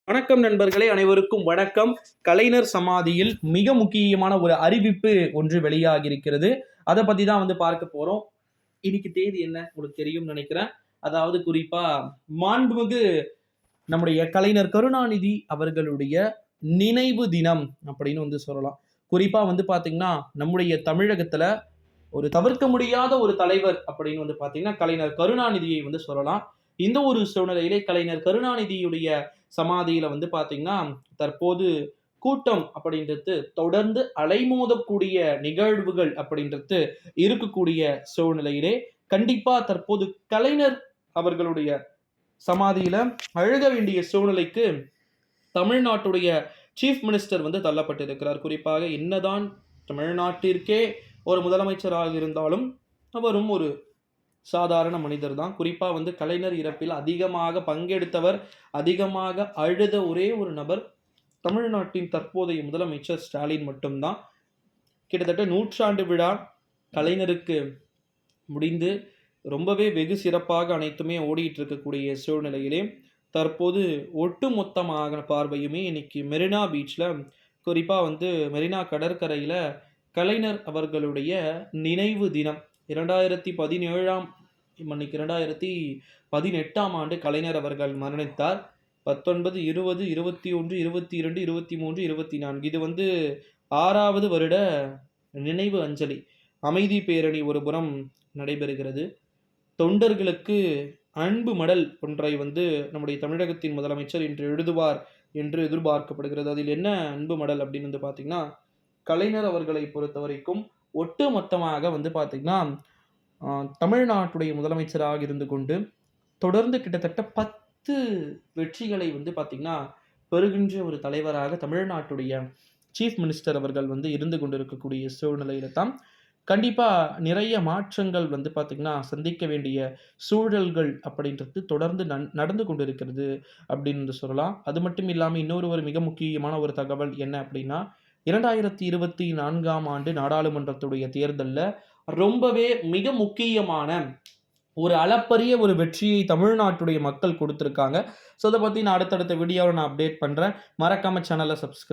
வணக்கம் நண்பர்களே, அனைவருக்கும் வணக்கம். கலைஞர் சமாதியில் மிக முக்கியமான ஒரு அறிவிப்பு ஒன்று வெளியாகி இருக்கிறது. அதை பத்தி தான் பார்க்க போறோம். இன்னைக்கு தேதி என்ன உங்களுக்கு தெரியும் நினைக்கிறேன். அதாவது குறிப்பா மாண்புமிகு நம்முடைய கலைஞர் கருணாநிதி அவர்களுடைய நினைவு தினம் அப்படின்னு சொல்லலாம். குறிப்பா பாத்தீங்கன்னா நம்முடைய தமிழகத்துல ஒரு தவிர்க்க முடியாத ஒரு தலைவர் அப்படின்னு பாத்தீங்கன்னா கலைஞர் கருணாநிதியை சொல்லலாம். இந்த ஒரு சூழ்நிலையிலே கலைஞர் கருணாநிதியுடைய சமாதியில பாத்தீங்கன்னா தற்போது கூட்டம் அப்படின்றது தொடர்ந்து அலைமோதக்கூடிய நிகழ்வுகள் அப்படின்றது இருக்கக்கூடிய சூழ்நிலையிலே கண்டிப்பா தற்போது கலைஞர் அவர்களுடைய சமாதியில அழுக வேண்டிய சூழ்நிலைக்கு தமிழ்நாட்டுடைய சீஃப் மினிஸ்டர் தள்ளப்பட்டிருக்கிறார். குறிப்பாக என்னதான் தமிழ்நாட்டிற்கே ஒரு முதலமைச்சராக இருந்தாலும் அவரும் ஒரு சாதாரண மனிதர் தான். குறிப்பா கலைஞர் இறப்பில் அதிகமாக பங்கெடுத்தவர், அதிகமாக அழுத ஒரே ஒரு நபர் தமிழ்நாட்டின் தற்போதைய முதலமைச்சர் ஸ்டாலின் மட்டும்தான். கிட்டத்தட்ட 100 விழா கலைஞருக்கு முடிந்து ரொம்பவே வெகு சிறப்பாக அனைத்துமே ஓடிட்டு இருக்கக்கூடிய சூழ்நிலையிலே தற்போது ஒட்டுமொத்தமாக பார்வையுமே இன்னைக்கு மெரினா பீச்சில், குறிப்பாக மெரினா கடற்கரையில் கலைஞர் அவர்களுடைய நினைவு தினம் 2018ஆம் ஆண்டு கலைஞர் அவர்கள் மரணித்தார். 19, 20, 21, 22, 23, 24 இது 6வது வருட நினைவு அஞ்சலி அமைதி பேரணி ஒரு புறம் நடைபெறுகிறது. தொண்டர்களுக்கு அன்பு மடல் ஒன்றை நம்முடைய தமிழகத்தின் முதலமைச்சர் இன்று எழுதுவார் என்று எதிர்பார்க்கப்படுகிறது. அதில் என்ன அன்பு மடல் அப்படின்னு பார்த்தீங்கன்னா, கலைஞர் அவர்களை பொறுத்த வரைக்கும் ஒட்டு மொத்தமாக பார்த்தீங்கன்னா தமிழ்நாட்டுடைய முதலமைச்சராக இருந்து கொண்டு தொடர்ந்து கிட்டத்தட்ட 10 வெற்றிகளை பார்த்தீங்கன்னா பெறுகின்ற ஒரு தலைவராக தமிழ்நாட்டுடைய சீஃப் மினிஸ்டர் அவர்கள் இருந்து கொண்டிருக்கக்கூடிய சூழ்நிலையில தான் கண்டிப்பா நிறைய மாற்றங்கள் பார்த்தீங்கன்னா சந்திக்க வேண்டிய சூழல்கள் அப்படின்றது தொடர்ந்து நடந்து கொண்டிருக்கிறது அப்படின்னு சொல்லலாம். அது மட்டும் இல்லாமல் இன்னொரு ஒரு மிக முக்கியமான ஒரு தகவல் என்ன அப்படின்னா, 2024ஆம் ஆண்டு நாடாளுமன்றத்துடைய தேர்தலில் ரொம்பவே மிக முக்கியமான ஒரு அளப்பரிய ஒரு வெற்றியை தமிழ்நாட்டுடைய மக்கள் கொடுத்துருக்காங்க. ஸோ அதை பற்றி நான் அடுத்தடுத்த வீடியோவில் நான் அப்டேட் பண்ணுறேன். மறக்காம சேனலை சப்ஸ்கிரைப்